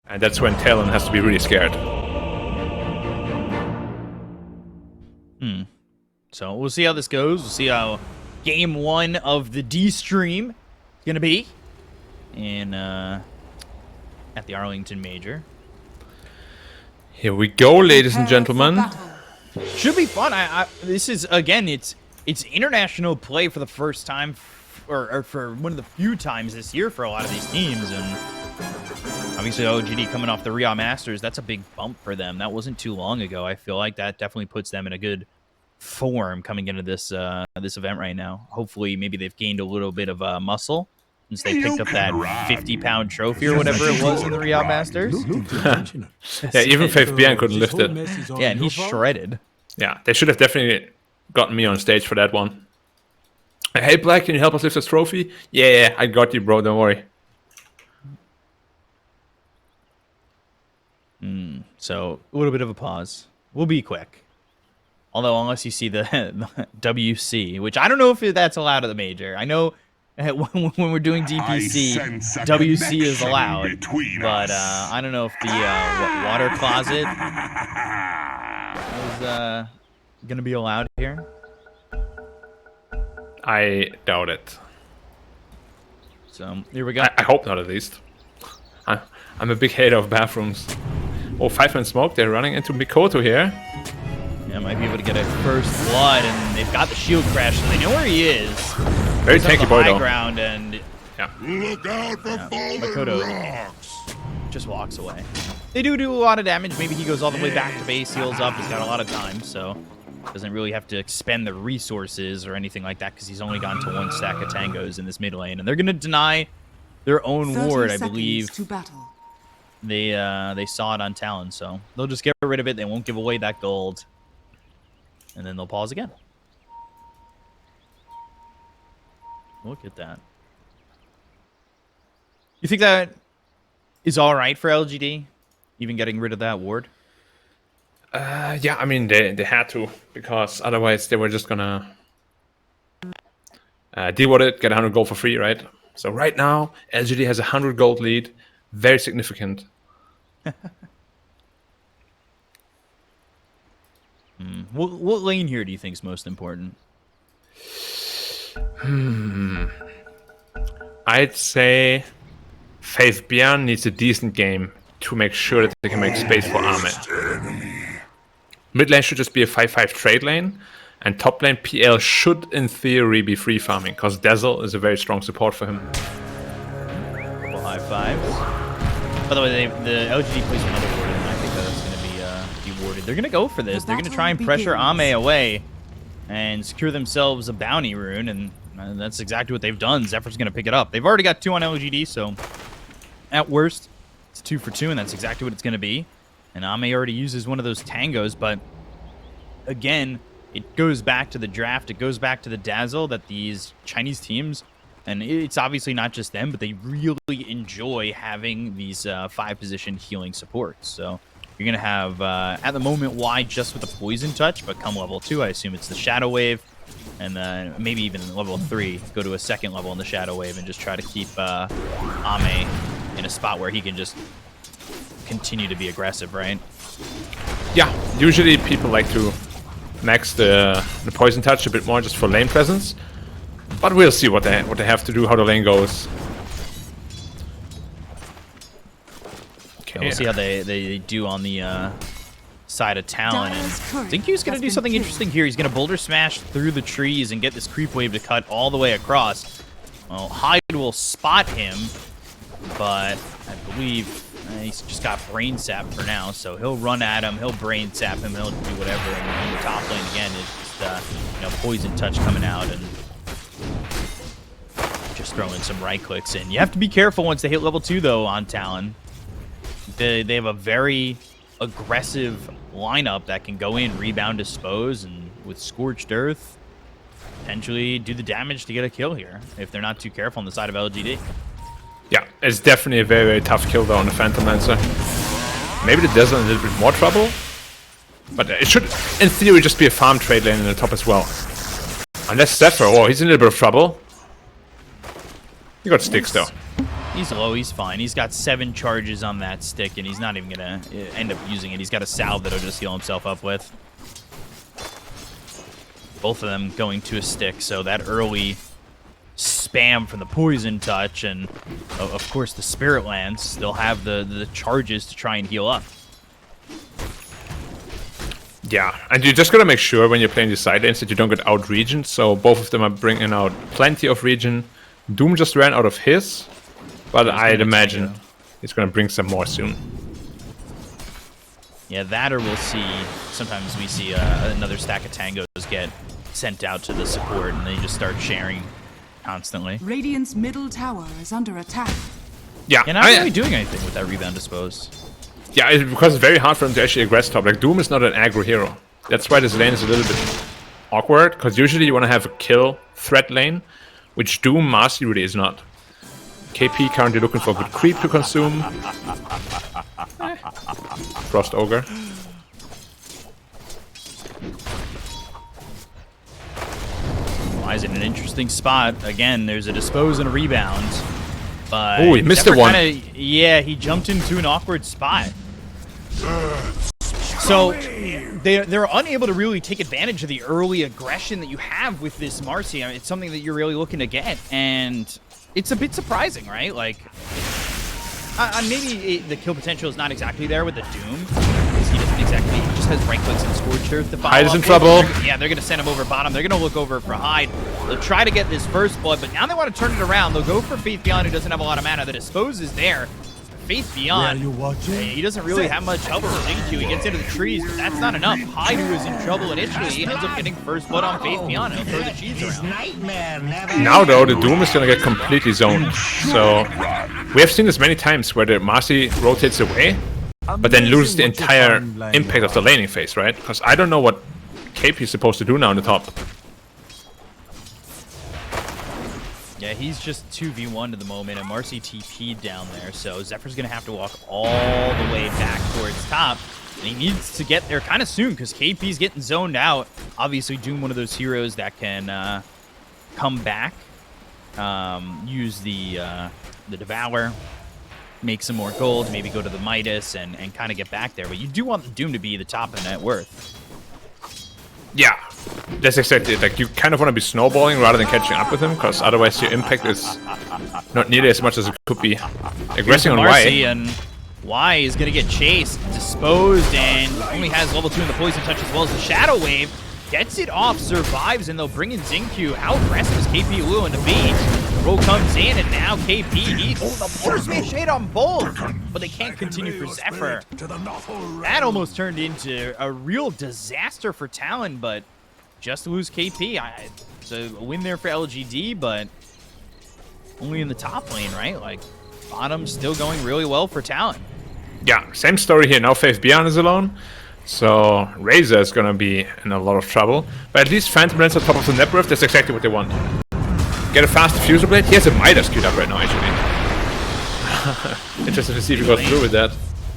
And that's when Talon has to be really scared. So we'll see how this goes. We'll see how game 1 of the D stream is gonna be in at the Arlington Major. Here we go, ladies and gentlemen. Should be fun. This is, again, it's international play for the first time, or for one of the few times this year for a lot of these teams, and obviously LGD coming off the Rio Masters, that's a big bump for them. That wasn't too long ago. I feel like that definitely puts them in a good form coming into this this event right now. Hopefully, maybe they've gained a little bit of muscle since they picked up that 50-pound trophy or whatever it was in the Rio Masters. Yeah, even PGL couldn't lift it. Yeah, and he's shredded. Yeah, they should have definitely gotten me on stage for that one. Hey, Black, can you help us lift this trophy? Yeah, I got you, bro. Don't worry. So, a little bit of a pause. We'll be quick. Although, unless you see the WC, which I don't know if that's allowed at the Major. I know when we're doing DPC, WC is allowed. But I don't know if the water closet is going to be allowed here. I doubt it. So, here we go. I hope not, at least. I'm a big hater of bathrooms. Oh, 5-man smoke. They're running into Mikoto here. Yeah, might be able to get a first blood, and they've got the shield crash, so they know where he is. Very tanky boy, though. Ground, and yeah. Look out for Mikoto just walks away. They do a lot of damage. Maybe he goes all the way back to base, heals up. He's got a lot of time, so doesn't really have to expend the resources or anything like that because he's only gone to 1 stack of tangos in this mid lane, and they're going to deny their own ward, I believe. They saw it on Talon, so they'll just get rid of it. They won't give away that gold, and then they'll pause again. Look at that. You think that is all right for LGD, even getting rid of that ward? Yeah, I mean, they had to, because otherwise they were just gonna deal with it, get 100 gold for free, right? So right now, LGD has a 100 gold lead, very significant. What lane here do you think is most important? I'd say Faith Bjorn needs a decent game to make sure that they can make space for Arme. Mid lane should just be a 5-5 trade lane, and top lane PL should, in theory, be free farming, because Dazzle is a very strong support for him. Couple high fives. By the way, the LGD plays another ward, and I think that's going to be warded. They're going to go for this. They're going to try and pressure Ame away and secure themselves a bounty rune, and that's exactly what they've done. Zephyr's going to pick it up. They've already got 2 on LGD, so at worst, it's 2 for 2, and that's exactly what it's going to be. And Ame already uses one of those tangos, but again, it goes back to the draft. It goes back to the Dazzle that these Chinese teams, and it's obviously not just them, but they really enjoy having these 5-position healing supports. So you're going to have, at the moment, wide just with the Poison Touch, but come level 2, I assume it's the Shadow Wave, and then maybe even level 3, go to a 2nd level in the Shadow Wave and just try to keep Ame in a spot where he can just continue to be aggressive, right? Yeah, usually people like to max the Poison Touch a bit more just for lane presence, but we'll see what they have to do, how the lane goes. Okay, we'll see how they do on the side of Talon. And I think he's going to do something interesting here. He's going to Boulder Smash through the trees and get this creep wave to cut all the way across. Well, Hyde will spot him, but I believe he's just got Brain Sap for now, so he'll run at him, he'll Brain Sap him, he'll do whatever, and in the top lane again is just, Poison Touch coming out and just throwing some right clicks in. You have to be careful once they hit level 2, though, on Talon. They have a very aggressive lineup that can go in, rebound, dispose, and with Scorched Earth, potentially do the damage to get a kill here, if they're not too careful on the side of LGD. Yeah, it's definitely a very, very tough kill, though, on the Phantom Lancer. Maybe the Dazzle in a little bit more trouble, but it should, in theory, just be a farm trade lane in the top as well. Unless Zephyr, he's in a little bit of trouble. He got sticks, though. He's low, he's fine. He's got 7 charges on that stick, and he's not even going to end up using it. He's got a salve that'll just heal himself up with. Both of them going to a stick, so that early spam from the poison touch and, of course, the Spirit Lance, they'll have the charges to try and heal up. Yeah, and you just gotta make sure when you're playing the side lanes that you don't get out region. So both of them are bringing out plenty of region. Doom just ran out of his, but I'd imagine he's gonna bring some more soon. Yeah, that or we'll see. Sometimes we see another stack of tangos get sent out to the support, and they just start sharing constantly. Radiant's middle tower is under attack. Yeah, and not really doing anything with that rebound dispose. Yeah, because it's very hard for him to actually aggress top. Like, Doom is not an aggro hero. That's why this lane is a little bit awkward, because usually you want to have a kill threat lane, which Doom Marcy really is not. KP currently looking for a good creep to consume. Frost Ogre. Why is it an interesting spot? Again, there's a dispose and a rebound. But oh, he missed it one. Yeah, he jumped into an awkward spot. So they're unable to really take advantage of the early aggression that you have with this Marcy. I mean, it's something that you're really looking to get, and it's a bit surprising, right? Like, maybe the kill potential is not exactly there with the Doom, because he doesn't exactly. He just has right clicks and Scorched Earth to follow. Hyde's in trouble. Yeah, they're gonna send him over bottom. They're gonna look over for Hyde. They'll try to get this first blood, but now they want to turn it around. They'll go for Faith Beyond, who doesn't have a lot of mana. The dispose is there. Faith Beyond, he doesn't really have much help with Xingqiu. He gets into the trees, but that's not enough. Hyde, who was in trouble initially, he ends up getting first blood on Faith Beyond. He'll throw the cheese around. Now, though, the Doom is going to get completely zoned. So, we have seen this many times where the Marcy rotates away, but then loses the entire impact of the laning phase, right? Because I don't know what KP is supposed to do now on the top. Yeah, he's just 2v1 to the moment, and Marcy TP'd down there, so Zephyr's going to have to walk all the way back towards top, and he needs to get there kind of soon, because KP's getting zoned out. Obviously, Doom, one of those heroes that can come back, use the Devour, make some more gold, maybe go to the Midas, and kind of get back there, but you do want the Doom to be the top of net worth. Yeah, that's exactly it. Like, you kind of want to be snowballing rather than catching up with him, because otherwise your impact is not nearly as much as it could be. Aggressing on Marcy, Y. And Y is going to get chased, disposed, and only has level 2 in the poison touch as well as the Shadow Wave. Gets it off, survives, and they'll bring in Xingqiu. How aggressive is KP willing to be? Roll comes in, and now KP the Mortar Smash Shade on both, but they can't continue for Zephyr. That almost turned into a real disaster for Talon, but just to lose KP. It's a win there for LGD, but only in the top lane, right? Like, bottom still going really well for Talon. Yeah, same story here. Now Faith Beyond is alone. So Razor is going to be in a lot of trouble. But at least Phantom Lance on top of the net worth, that's exactly what they want. Get a fast Diffuser Blade. He has a Midas queued up right now, actually. Interested to see if he goes through with that.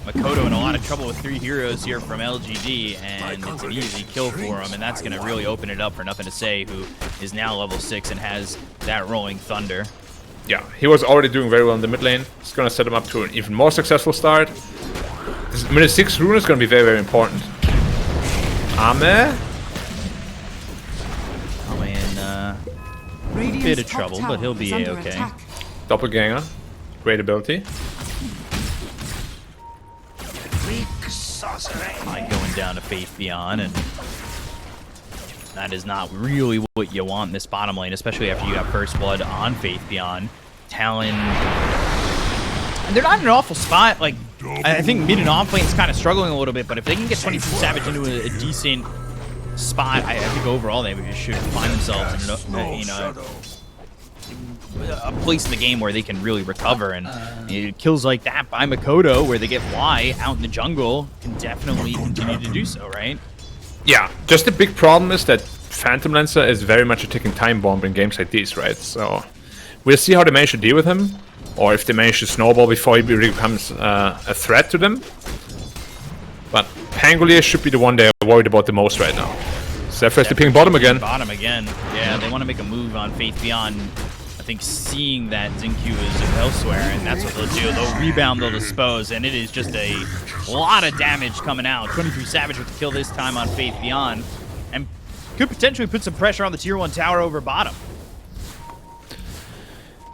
Makoto in a lot of trouble with 3 heroes here from LGD, and it's an easy kill for him, and that's going to really open it up for Nothing to Say, who is now level 6 and has that Rolling Thunder. Yeah, he was already doing very well in the mid lane. It's going to set him up to an even more successful start. This minute 6 rune is going to be very, very important. Ame in a bit of trouble, but he'll be A-okay. Doppelganger. Great ability. Going down to Faith Beyond, and that is not really what you want in this bottom lane, especially after you got first blood on Faith Beyond. Talon, they're not in an awful spot. Like, I think mid and off lane is kind of struggling a little bit, but if they can get 22 Savage into a decent spot, I think overall they should find themselves in a place in the game where they can really recover, and kills like that by Makoto, where they get Y out in the jungle, can definitely continue to do so, right? Yeah, just the big problem is that Phantom Lancer is very much a ticking time bomb in games like these, right? So we'll see how they manage to deal with him, or if they manage to snowball before he really becomes a threat to them. But Pangolier should be the one they're worried about the most right now. Zephyr is picking bottom again. Bottom again. Yeah, they want to make a move on Faith Beyond. I think, seeing that Xingqiu is elsewhere, and that's what they'll do. They'll rebound, they'll dispose, and it is just a lot of damage coming out. 23 Savage with the kill this time on Faith Beyond, and could potentially put some pressure on the Tier 1 tower over bottom.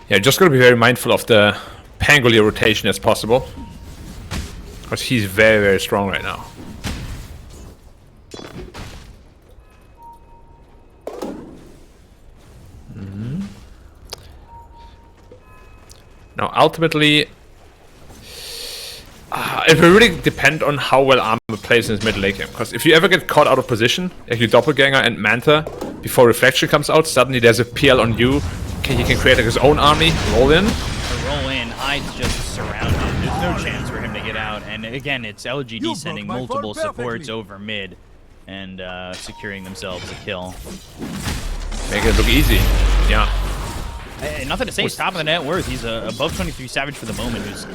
Yeah, just gotta be very mindful of the Pangolier rotation as possible, because he's very, very strong right now. Now, ultimately, it will really depend on how well Arme plays in his mid late game. Because if you ever get caught out of position, like you Doppelganger and Manta, before Reflection comes out, suddenly there's a PL on you. He can create like his own army, roll in. Roll in, Hyde's just surrounded. There's no chance for him to get out. And again, it's LGD sending multiple supports over mid and securing themselves a kill. Make it look easy. Yeah. Nothing to say, he's top of the net worth. He's above 23 Savage for the moment, who's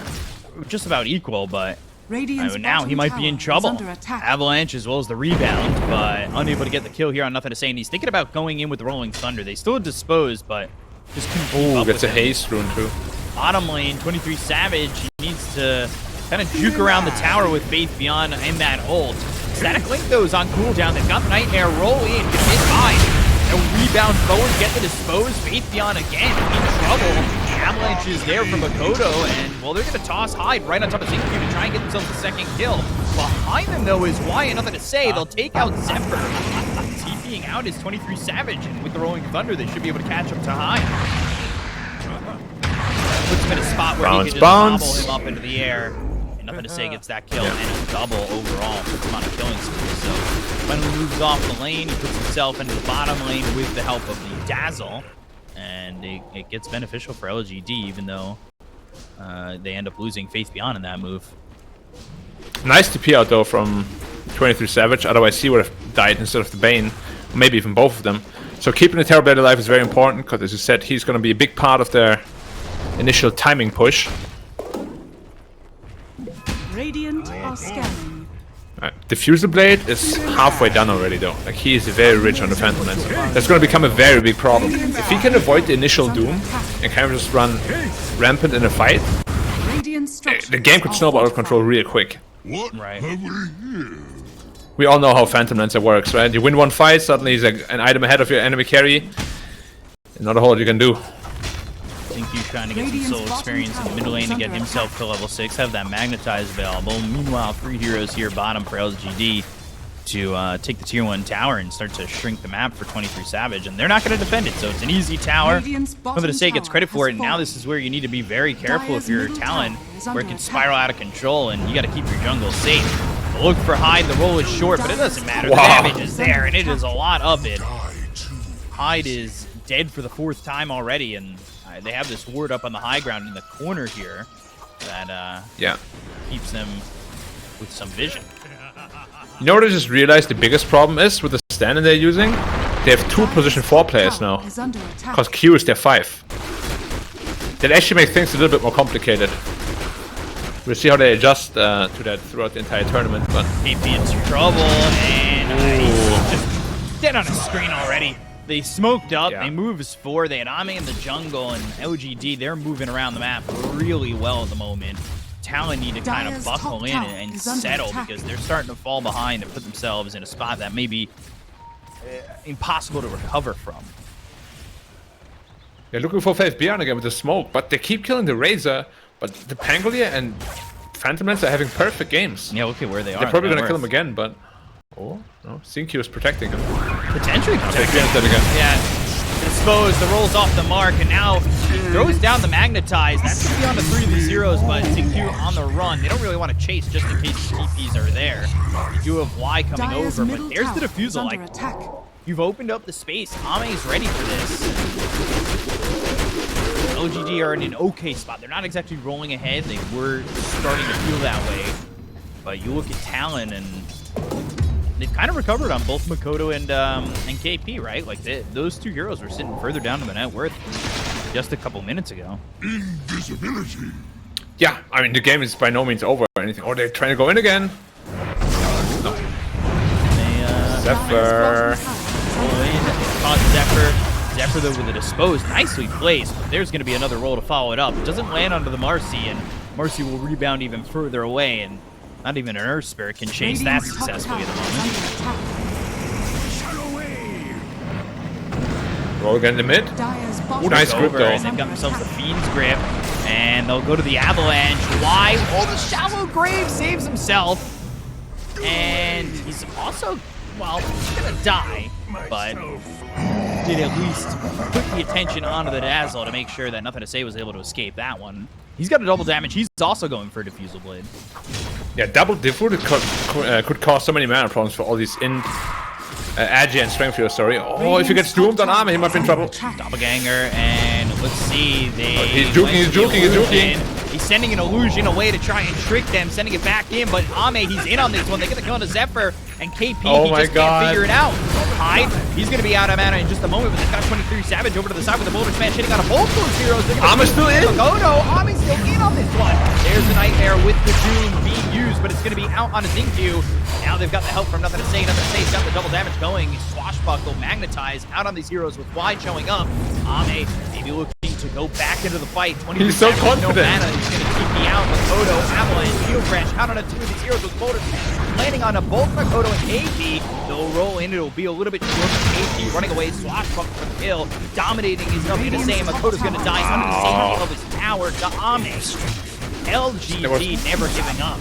just about equal, but now he might be in trouble. Avalanche as well as the rebound, but unable to get the kill here on Nothing to Say, and he's thinking about going in with the Rolling Thunder. They still disposed, but just couldn't keep up gets with a haste rune too. Bottom lane, 23 Savage, he needs to kind of juke around the tower with Faith Beyond and that ult. Static Link, though, is on cooldown. They've got the Nightmare, roll in, gonna hit Hyde. A rebound forward, get the dispose. Faith Beyond again in trouble. Avalanche is there from Makoto, and well, they're going to toss Hyde right on top of Xingqiu to try and get themselves the second kill. Behind them, though, is Y, and Nothing to Say. They'll take out Zephyr. TPing out is 23 Savage, and with the Rolling Thunder, they should be able to catch up to Hyde. Puts him in a spot where he can just bobble him up into the air. And Nothing to Say gets that kill, and a double overall. Puts him on a killing spree. So finally moves off the lane. He puts himself into the bottom lane with the help of the Dazzle. And it gets beneficial for LGD, even though they end up losing Faith Beyond in that move. Nice TP out, though, from 23 Savage. Otherwise, he would have died instead of the Bane. Maybe even both of them. So keeping the Terrorblade alive is very important, because as you said, he's going to be a big part of their initial timing push. Radiant are scanning. Diffuser Blade is halfway done already, though. Like, he is very rich on the Phantom Lens. That's going to become a very big problem. If he can avoid the initial doom and kind of just run rampant in a fight, the game could snowball out of control real quick. Right. We all know how Phantom Lancer works, right? You win one fight, suddenly he's like an item ahead of your enemy carry. Not a whole lot you can do. Xingqiu trying to get some soul experience in the middle lane to get himself to level 6, have that Magnetize available. Meanwhile, 3 heroes here bottom for LGD to take the Tier 1 tower and start to shrink the map for 23 Savage, and they're not going to defend it, so it's an easy tower. Nothing to Say gets credit for it, and now this is where you need to be very careful if you're Talon, where it can spiral out of control, and you got to keep your jungle safe. Look for Hyde, the roll is short, but it doesn't matter. The damage is there, and it is a lot of it. Hyde is dead for the 4th time already, and they have this ward up on the high ground in the corner here that keeps them with some vision. You know what I just realized the biggest problem is with the stand they're using? They have 2 position 4 players now, because Q is their 5. That actually makes things a little bit more complicated. We'll see how they adjust to that throughout the entire tournament. But KP in trouble, and he's just dead on his screen already. They smoked up, they move as 4, they had Ame in the jungle, and LGD, they're moving around the map really well at the moment. Talon need to kind of buckle in and settle, because they're starting to fall behind and put themselves in a spot that may be impossible to recover from. They're looking for Faith Beyond again with the smoke, but they keep killing the Razor, but the Pangolier and Phantom Lens are having perfect games. Yeah, look at where they are. They're probably going to kill him again, but... Oh, no. Xingqiu is protecting him. Potentially protecting him. Yeah. Dispose, the rolls off the mark, and now throws down the Magnetize. That's going to be on the 3 of the zeros, but Xingqiu on the run. They don't really want to chase just in case the TPs are there. You do have Y coming over, but there's the defusal. Like, you've opened up the space. Ame's ready for this. LGD are in an okay spot. They're not exactly rolling ahead. They were starting to feel that way. But you look at Talon, and they've kind of recovered on both Makoto and KP, right? Like, those 2 heroes were sitting further down to the net worth just a couple minutes ago. Invisibility. Yeah, I mean, the game is by no means over or anything. Or they're trying to go in again. No. They, Zephyr. roll in, caught Zephyr. Zephyr, though, with a dispose. Nicely placed, but there's going to be another roll to follow it up. It doesn't land onto the Marcy, and Marcy will rebound even further away, and not even an Earth Spirit can chase that successfully at the moment. Roll again in the mid. Ooh, nice grip, though. And they've got themselves the Fiend's Grip, and they'll go to the Avalanche. Why? Oh, the Shallow Grave saves himself. And he's also, well, he's going to die, but did at least put the attention onto the Dazzle to make sure that Nothing to Say was able to escape that one. He's got a double damage. He's also going for a Diffusal Blade. Yeah, double Diffusal could cause so many mana problems for all these Agi and Strength Healers, sorry. Oh, if he gets doomed on armor, he might be in trouble. Doppelganger, and let's see. He's juking. He's sending an illusion away to try and trick them, sending it back in, but Ame, he's in on this one. They're going to kill into Zephyr, and KP, he just can't figure it out. Hyde, he's going to be out of mana in just a moment, but they've got 23 Savage over to the side with the Boulder Smash hitting on both those heroes. Ame's still in? Oh no, Ame's still in on this one. There's the Nightmare with the Doom being used, but it's going to be out on a Xingqiu. Now they've got the help from Nothing to Say. Nothing to Say's got the double damage going. Swashbuckle, Magnetize, out on these heroes with Wide showing up. Ame maybe looking to go back into the fight. He's so confident. No mana. He's going to keep me out. Makoto, Avalanche, Needle Crash, out on a 2 of these heroes with Boulder Smash. Landing on both Makoto and KP. They'll roll in. It'll be a little bit short for KP. Running away. Swashbuckle for the kill. Dominating is Nothing to Say. Makoto's going to die under the safety of his tower to Ame. LGD never giving up.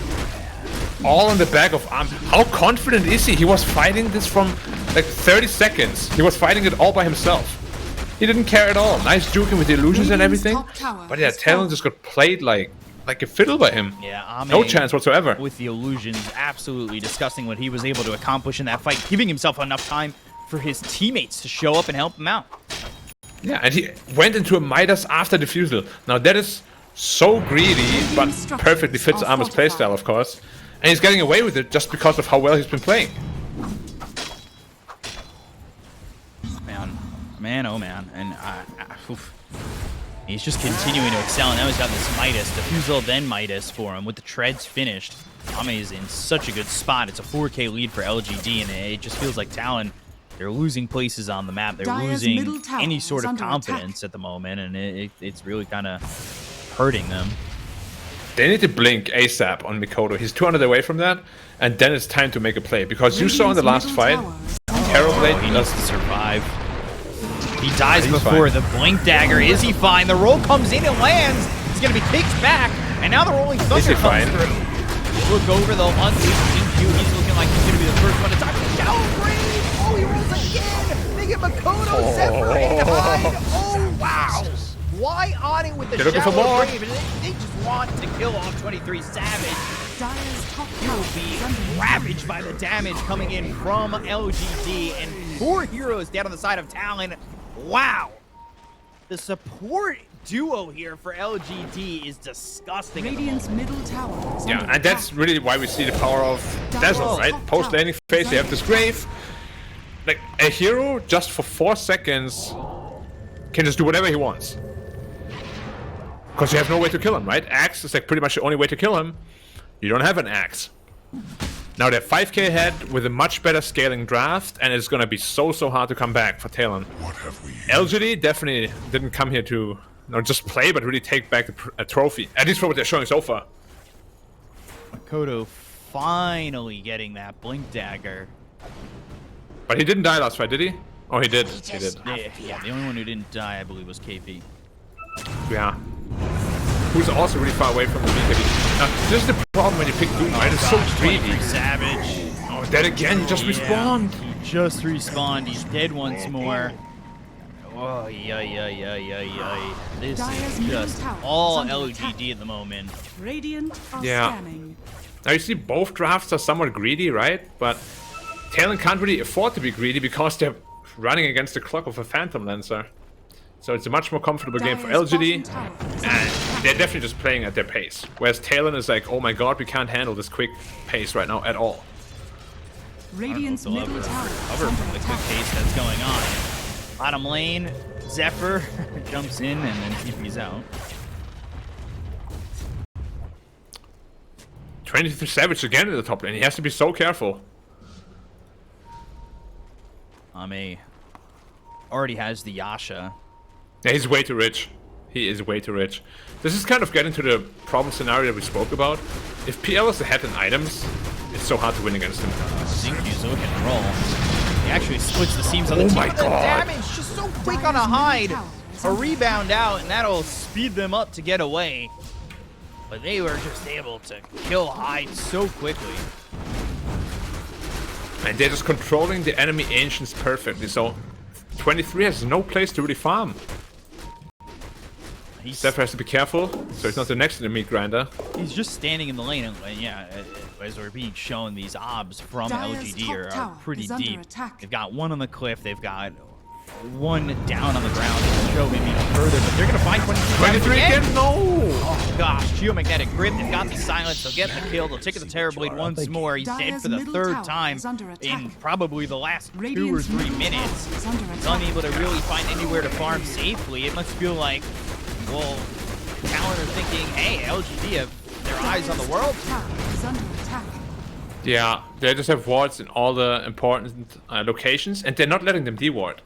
All in the back of Ame. How confident is he? He was fighting this from like 30 seconds. He was fighting it all by himself. He didn't care at all. Nice juking with the illusions and everything. But yeah, Talon just got played like a fiddle by him. Yeah, Ame, no chance whatsoever. With the illusions, absolutely disgusting what he was able to accomplish in that fight, giving himself enough time for his teammates to show up and help him out. Yeah, and he went into a Midas after Diffusal. Now that is so greedy, but perfectly fits Ame's playstyle, of course. And he's getting away with it just because of how well he's been playing. Man, oh man. And he's just continuing to excel. And now he's got this Midas, Diffusal, then Midas for him with the treads finished. Ame is in such a good spot. It's a 4K lead for LGD, and it just feels like Talon, they're losing places on the map. They're losing any sort of confidence at the moment, and it's really kind of hurting them. They need to blink ASAP on Makoto. He's 200 away from that, and then it's time to make a play. Because you saw in the last fight, Terrorblade he needs to survive. He dies before the Blink Dagger. Is he fine? The roll comes in and lands. He's going to be kicked back, and now the Rolling Thunder comes through. Look over the unleashed Xingqiu. He's looking like he's going to be the first one to die. Shallow Grave! Oh, he rolls again! They get Makoto, Zephyr, and Hyde. Oh, wow! Why on it with the Shallow Grave? They just want to kill off 23 Savage. He will be ravaged by the damage coming in from LGD, and 4 heroes down on the side of Talon. Wow! The support duo here for LGD is disgusting. Radiant's middle tower. Yeah, and that's really why we see the power of Dazzle, right? Post laning phase, they have this Grave. Like, a hero just for 4 seconds can just do whatever he wants. Because you have no way to kill him, right? Axe is like pretty much the only way to kill him. You don't have an Axe. Now they're 5k ahead with a much better scaling draft, and it's gonna be so hard to come back for Talon. What have we? LGD definitely didn't come here to not just play, but really take back a trophy. At least for what they're showing so far. Makoto finally getting that Blink Dagger. But he didn't die last fight, did he? Oh, he did. He did. Yeah, the only one who didn't die, I believe, was KP. Yeah. Who's also really far away from the BKB. Now, this is the problem when you pick Doom, right? It's so greedy. Savage. Oh, dead again. He just respawned. He just respawned. He's dead once more. Oh, yeah. This is just all LGD at the moment. Radiant are Yeah. scanning. Now, you see both drafts are somewhat greedy, right? But Talon can't really afford to be greedy because they're running against the clock of a Phantom Lancer. So it's a much more comfortable game for LGD, and they're definitely just playing at their pace. Whereas Talon is like, oh my god, we can't handle this quick pace right now at all. Radiant's middle tower. Cover from the quick pace that's going on. Bottom lane, Zephyr jumps in and then TP's out. 23 Savage again in the top lane. He has to be so careful. Ame already has the Yasha. Yeah, he's way too rich. He is way too rich. This is kind of getting to the problem scenario that we spoke about. If PL is ahead in items, it's so hard to win against him. Zinky's looking to roll. He actually splits the seams on the Oh team. my But the God. damage just so quick on a hide. A rebound out, and that'll speed them up to get away. But they were just able to kill Hyde so quickly. And they're just controlling the enemy ancients perfectly. So 23 has no place to really farm. Steph has to be careful, so he's not the next enemy grinder. He's just standing in the lane, and yeah, as we're being shown, these obs from LGD are pretty deep. They've got one on the cliff, they've got one down on the ground. They can show him even further, but they're going to find 23 again? No! Oh gosh, geomagnetic grip. They've got the silence. They'll get the kill. They'll take the Terrorblade once more. He's dead for the third time in probably the last 2 or 3 minutes. He's unable to really find anywhere to farm safely. It must feel like, well, Talon are thinking, hey, LGD have their eyes on the world. Yeah, they just have wards in all the important locations, and they're not letting them deward.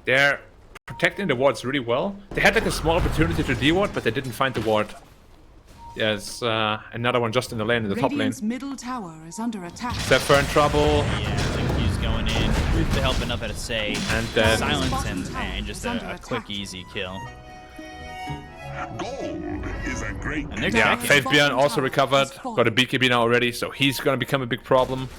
They're protecting the wards really well. They had like a small opportunity to deward, but they didn't find the ward. There's another one just in the lane, in the top lane. Radiant's middle tower is under attack. Zephyr in trouble. Yeah, I think he's going in. Truth to help enough at a say. And then Silence and just a quick, easy kill. Gold is a great. And they're Yeah, checking. Faith Bjorn also recovered. Got a BKB now already, so he's gonna become a big problem.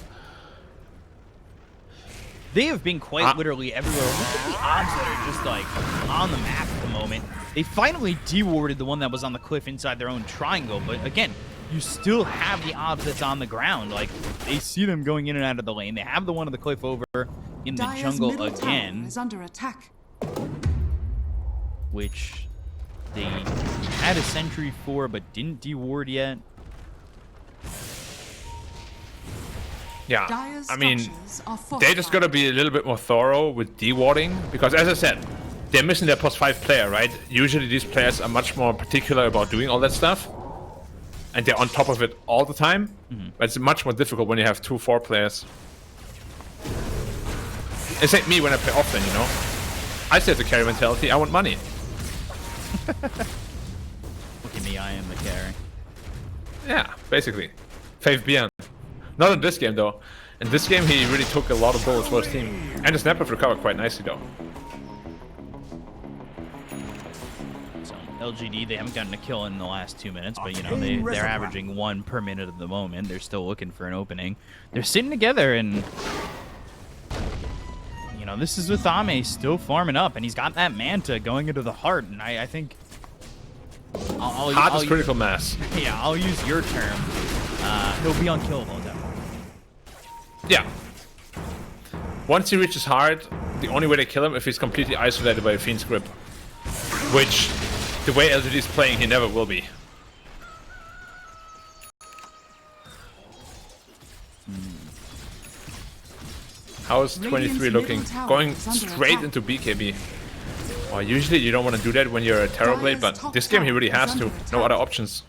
They have been quite literally everywhere. Look at the obs that are just like on the map at the moment. They finally dewarded the one that was on the cliff inside their own triangle, but again, you still have the obs that's on the ground. Like, they see them going in and out of the lane. They have the one on the cliff over in the Dire's jungle middle tower again, is under attack. which they had a sentry for but didn't deward yet. Yeah, Dire's I mean, structures are they just gotta be a little bit more thorough with dewarding, because as I said, they're missing their +5 player, right? Usually these players are much more particular about doing all that stuff, and they're on top of it all the time. But it's much more difficult when you have 2-4 players. It's like me when I play offlane, you know? I still have the carry mentality, I want money. Look at me, I am the carry. Yeah, basically. Faith Bjorn. Not in this game though. In this game he really took a lot of bullets for his team. And the snap recovered quite nicely though. So LGD, they haven't gotten a kill in the last 2 minutes, but you know, they're averaging 1 per minute at the moment. They're still looking for an opening. They're sitting together, and you know, this is with Ame still farming up, and he's got that Manta going into the heart, and I think Heart is critical mass. Yeah, I'll use your term. He'll be unkillable at that point. Yeah. Once he reaches hard, the only way to kill him if he's completely isolated by a Fiend's Grip. Which, the way LGD is playing, he never will be. How is 23 looking? Going straight into BKB. Well, usually you don't want to do that when you're a Terrorblade, but this game he really has to. No other options.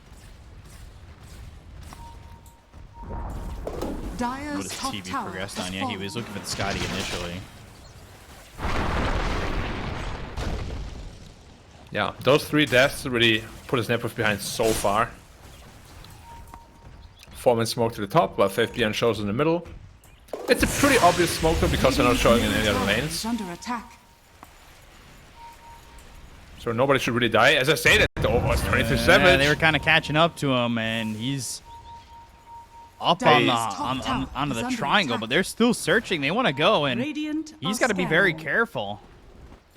Dire's What his top TV tower progressed has on. Yeah, he fallen. was looking for the Scotty initially. Yeah, those 3 deaths really put his Nephilim behind so far. 4-man smoke to the top, while Faith Bjorn shows in the middle. It's a pretty obvious smoke though, because they're not showing in any other lanes. Is under attack. So nobody should really die. As I say, that the overall is 23 Yeah, Savage. they were kind of catching up to him, and he's up on the onto the triangle, but they're still searching. They want to go, and Radiant he's got to be very careful.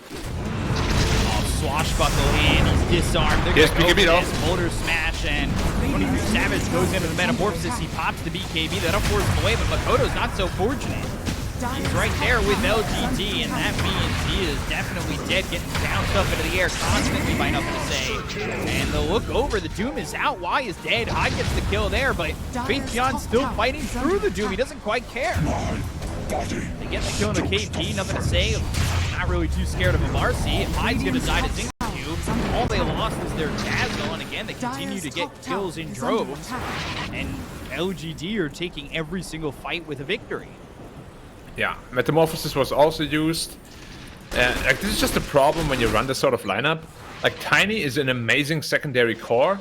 Oh, swashbuckle in. He's disarmed. They're Yes, going to BKB go though. for this boulder smash, and 23 Savage goes into the Metamorphosis. He pops the BKB. That'll force him away, but Makoto's not so fortunate. He's right there with LGD, and that means he is definitely dead, getting bounced up into the air constantly by nothing to say. And the look over, the Doom is out. Y is dead. Hyde gets the kill there, but Faith Bjorn's still fighting through the Doom. He doesn't quite care. They get the kill on the KP, nothing to say. Not really too scared of a Marcy. Hyde's going to die to Zincu. All they lost was their Dazzle, and again, they continue to get kills in droves. And LGD are taking every single fight with a victory. Yeah, Metamorphosis was also used. Like, this is just a problem when you run this sort of lineup. Like, Tiny is an amazing secondary core,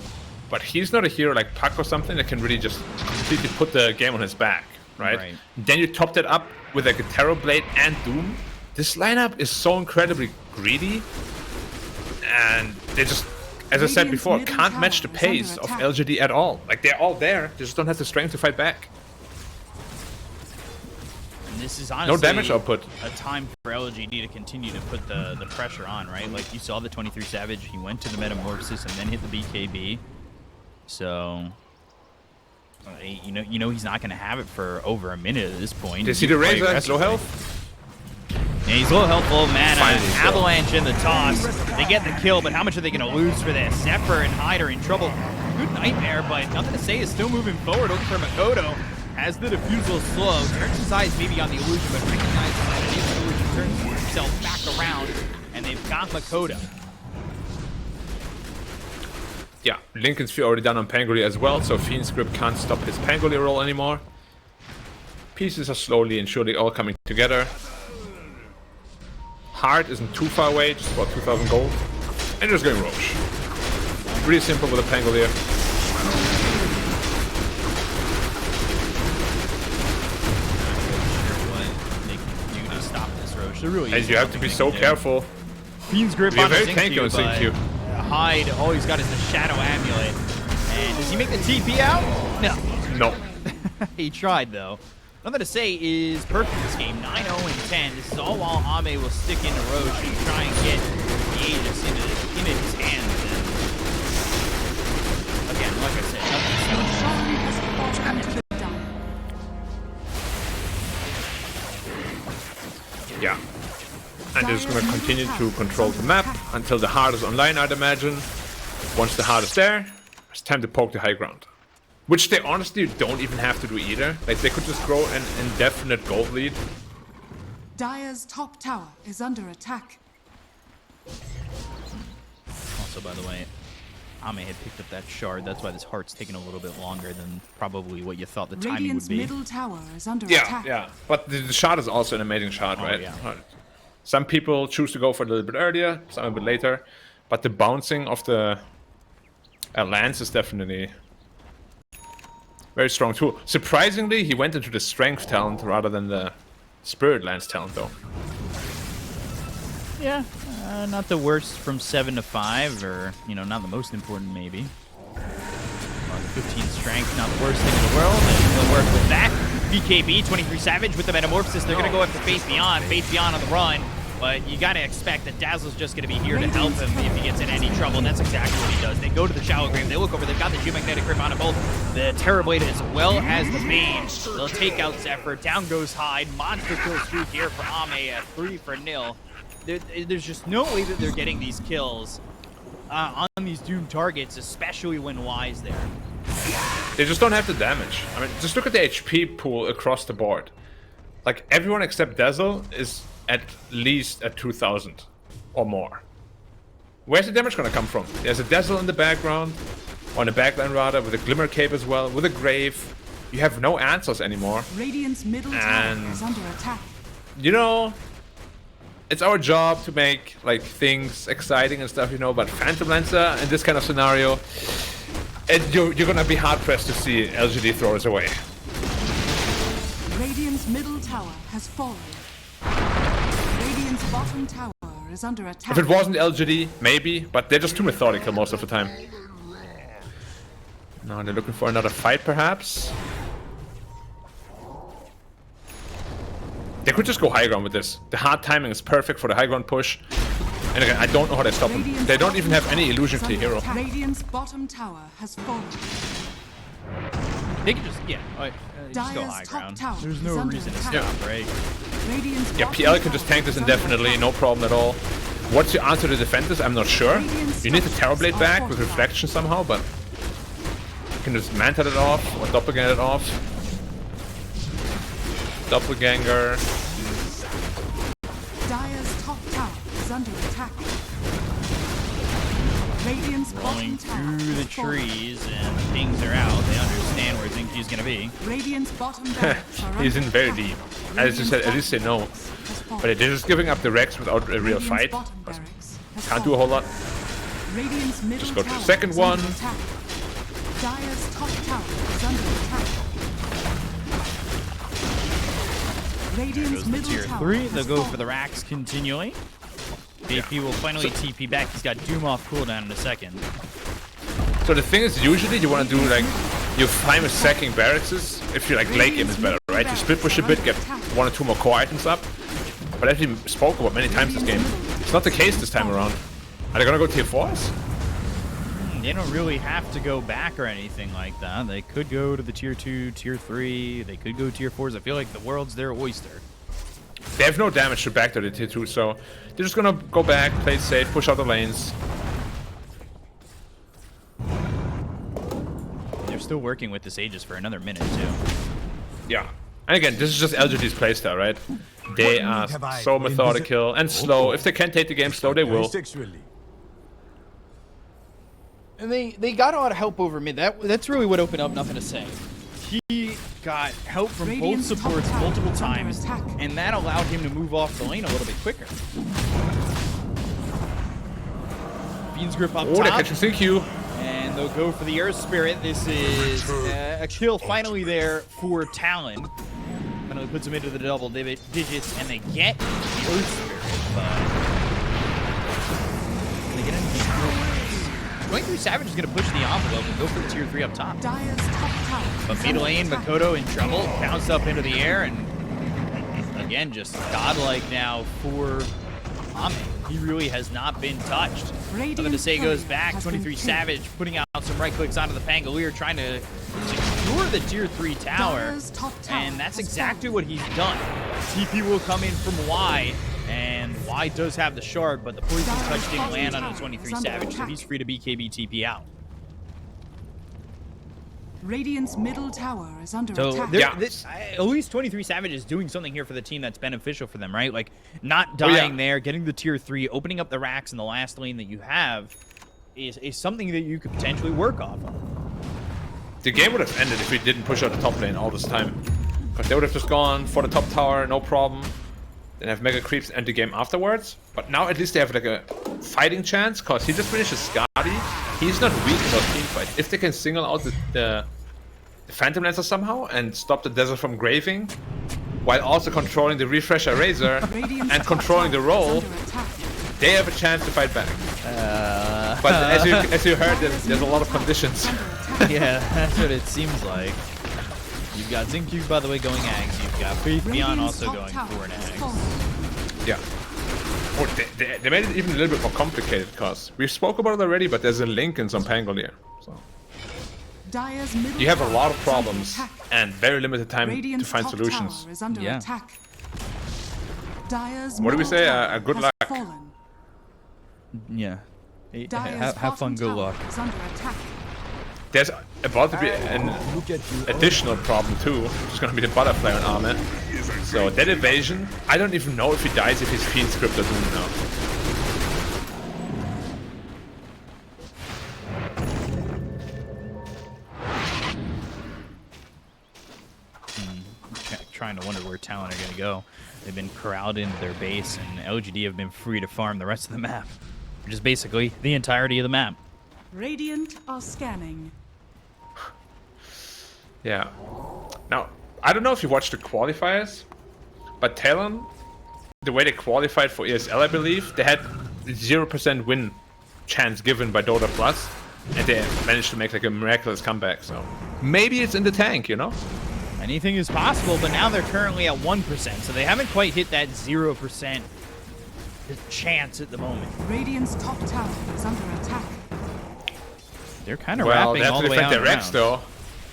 but he's not a hero like Puck or something that can really just completely put the game on his back, right? Then you top that up with like a Terrorblade and Doom. This lineup is so incredibly greedy, and they just, as I said before, can't match the pace of LGD at all. Like, they're all there, they just don't have the strength to fight back. And this is honestly no damage output. A time for LGD to continue to put the pressure on, right? Like, you saw the 23 Savage, he went to the Metamorphosis and then hit the BKB. So, you know he's not going to have it for over a minute at this point. Did you see the Razor? Low health? Yeah, he's low health, full mana. Avalanche in the toss. They get the kill, but how much are they going to lose for this? Zephyr and Hyde are in trouble. Good Nightmare, but nothing to say, is still moving forward. Looking for Makoto. As the defusal slow, turns his eyes maybe on the illusion, but recognizes that it is illusion, turns himself back around, and they've got Makoto. Yeah, Lincoln's Sphere already done on Pangolier as well, so Fiend's Grip can't stop his Pangolier roll anymore. Pieces are slowly and surely all coming together. Heart isn't too far away, just about 2,000 gold. And just going Roche. Really simple with a Pangolier. What they can do to stop this Roche. There really And you have to be so careful. Fiend's Grip Be on very the tanky on sync queue. Hyde, all he's got is the Shadow Amulet. And does he make the TP out? No. No. He tried, though. Nothing to say is perfect this game. 9-0 and 10. This is all while Ame will stick into Roche and try and get the Aegis into his hands. And again, like I said, Yeah. And they're just going to continue to control the map until the heart is online, I'd imagine. Once the heart is there, it's time to poke the high ground. Which they honestly don't even have to do either. Like, they could just grow an indefinite gold lead. Dire's top tower is under attack. Also, by the way, Ame had picked up that shard. That's why this heart's taking a little bit longer than probably what you thought the timing Radiant's would be. middle tower is under attack. Yeah. But the shot is also an amazing shot, right? Yeah. Some people choose to go for it a little bit earlier, some a bit later. But the bouncing of the lance is definitely very strong too. Surprisingly, he went into the strength talent rather than the spirit lance talent, though. Yeah, not the worst from 7 to 5, or, not the most important, maybe. 15 strength, not the worst thing in the world, and he'll work with that. BKB, 23 Savage with the Metamorphosis. They're going to go after Faith Beyond. Faith Beyond on the run. But you got to expect that Dazzle's just going to be here to help him if he gets in any trouble, and that's exactly what he does. They go to the Shallow Grave, they look over, they've got the Geomagnetic Grip on both the Terrorblade as well as the Bane. They'll take out Zephyr, down goes Hyde, monster kill streak here for Ame at 3-0. There's just no way that they're getting these kills on these Doom targets, especially when Y's there. They just don't have the damage. I mean, just look at the HP pool across the board. Like, everyone except Dazzle is at least at 2,000 or more. Where's the damage gonna come from? There's a Dazzle in the background, or in the backline rather, with a Glimmer Cape as well, with a Grave. You have no answers anymore. Radiant's middle tower is under attack. It's our job to make like things exciting and stuff, but Phantom Lancer in this kind of scenario, you're gonna be hard pressed to see LGD throw us away. Radiant's middle tower has fallen. Radiant's bottom tower is under attack. If it wasn't LGD, maybe, but they're just too methodical most of the time. Now they're looking for another fight, perhaps. They could just go high ground with this. The hard timing is perfect for the high ground push. And again, I don't know how they stop him. They don't even have any illusion to hero. Radiant's bottom tower has fallen. They can just, just go high ground. There's no reason to stop, right? Yeah, PL can just tank this indefinitely, no problem at all. What's your answer to defend this? I'm not sure. You need the Terrorblade back with reflection somehow, but you can just mantle it off or doppelganger it off. Doppelganger. Dire's top tower is under attack. Radiant's bottom Going tower through the trees, and the pings are out. They understand where Zinc issue is going to be. Radiant's bottom barracks are He's in under very attack. deep. As you said, at least they know. But they're just giving up the Rex without a real Radiant's fight. bottom barracks has Can't do a whole lot. Radiant's middle Just go to the tower second is one. under attack. Dire's top tower is under attack. Radiant's Goes the middle tier tower 3. has They'll go fallen. for the racks continually. JP will finally TP back. He's got Doom off cooldown in a second. So the thing is, usually you want to do like your famous sacking barracks if you like late game is better, right? You split push a bit, get 1 or 2 more core items up. But as we spoke about many times this game, it's not the case this time around. Are they gonna go tier 4s? They don't really have to go back or anything like that. They could go to the tier 2, tier 3. They could go tier 4s. I feel like the world's their oyster. They have no damage to back to the tier 2, so they're just gonna go back, play it safe, push out the lanes. They're still working with this Aegis for another minute, too. Yeah. And again, this is just LGD's playstyle, right? They are so methodical and slow. If they can take the game slow, they will. And they got a lot of help over mid. That's really what opened up Nothing to Say. He got help from Radiant's both top supports tower multiple is under times, attack. and that allowed him to move off the lane a little bit quicker. Fiend's Grip up Oh, they're top, catching CQ. and they'll go for the Earth Spirit. This is a kill finally there for Talon. Finally puts him into the double digits, and they get the Earth Spirit, but they get anything. 23 Savage is going to push the envelope and go for the tier 3 up top. Dire's top tower But is mid under lane, attack. Makoto in trouble, bounced up into the air, and again, just godlike now for Ame. He really has not been touched. Nothing to Say goes back. 23 Savage putting out some right clicks onto the Pangolier, trying to secure the tier 3 tower. Dire's top tower And that's has exactly fallen. what he's done. TP will come in from Y, and Y does have the shard, but the poison touch didn't land on the 23 Savage, so he's free to BKB TP out. Radiant's middle tower is under So attack. there- Yeah. at least 23 Savage is doing something here for the team that's beneficial for them, right? Like not dying there, getting the tier 3, opening up the racks in the last lane that you have is something that you could potentially work off of. The game would have ended if we didn't push out the top lane all this time. Because they would have just gone for the top tower, no problem. Then have mega creeps end the game afterwards. But now at least they have like a fighting chance, because he just finishes Skadi. He's not weak in those team fights. If they can single out the Phantom Lancer somehow and stop the Desert from graving, while also controlling the Refresher Razor Radiant's and top controlling the tower is roll, under attack. they have a chance to fight back. But as you heard, there's a lot of conditions. Yeah, that's what it seems like. You've got Zincu, by the way, going Ags. You've got Faith Beyond Radiant's also top going tower for an has Ags. fallen. Yeah. Oh, they made it even a little bit more complicated, because we spoke about it already, but there's a link in some Pangolier. So Dire's middle you have a tower lot of is under problems attack. and very limited time Radiant's to find top solutions. tower is under Yeah. attack. Dire's What do we middle say? tower Good has luck. fallen. Yeah. Dire's Have fun, bottom good tower luck. is under attack. There's about to be an additional problem too, which is going to be the butterfly on Armor. So that evasion, I don't even know if he dies if his Fiend script or Doom now. Trying to wonder where Talon are going to go. They've been corralled into their base, and LGD have been free to farm the rest of the map. Which is basically the entirety of the map. Radiant are scanning. Yeah. Now, I don't know if you watched the qualifiers, but Talon, the way they qualified for ESL, I believe, they had 0% win chance given by Dota Plus, and they managed to make like a miraculous comeback. So maybe it's in the tank, you know? Anything is possible, but now they're currently at 1%, so they haven't quite hit that 0% chance at the moment. Radiant's top tower is under attack. They're kind of Well, wrapping they have all to the way defend out their Rex around. though.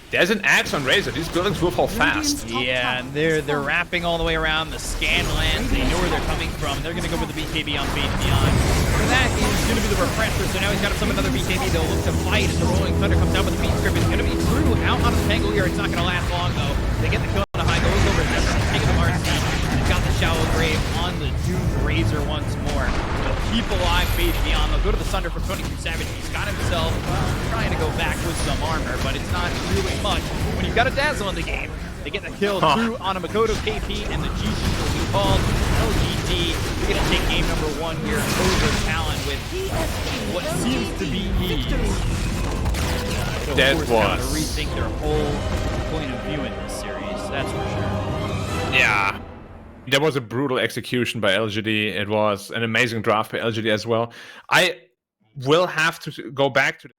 There's an axe on Razor. These buildings will fall Radiant's fast. top Yeah, tower they're has fallen. wrapping all the way around the scan lands. They know where they're coming from. They're gonna go with the BKB on Faith Beyond. So that is gonna be the refresher. So now he's got to summon another BKB. They'll look to fight as the Rolling Thunder comes out with the Beat Script. It's gonna be through out on the Pangolier. It's not gonna last long though. They get the kill on the high, goes over to taking the Marcy. They've got the Shallow Grave on the Doomed Razor once more. They'll keep alive Faith Beyond. They'll go to the Sunder for 23 Savage. He's got himself trying to go back with some armor, but it's not really much. When you've got a Dazzle in the game, they get the kill through on a Makoto KP, and the GG will be called. LGD, we're going to take game number 1 here over Talon with what seems to be ease. That was kind of rethink their whole point of view in this series, that's for sure. Yeah. That was a brutal execution by LGD. It was an amazing draft by LGD as well. I will have to go back to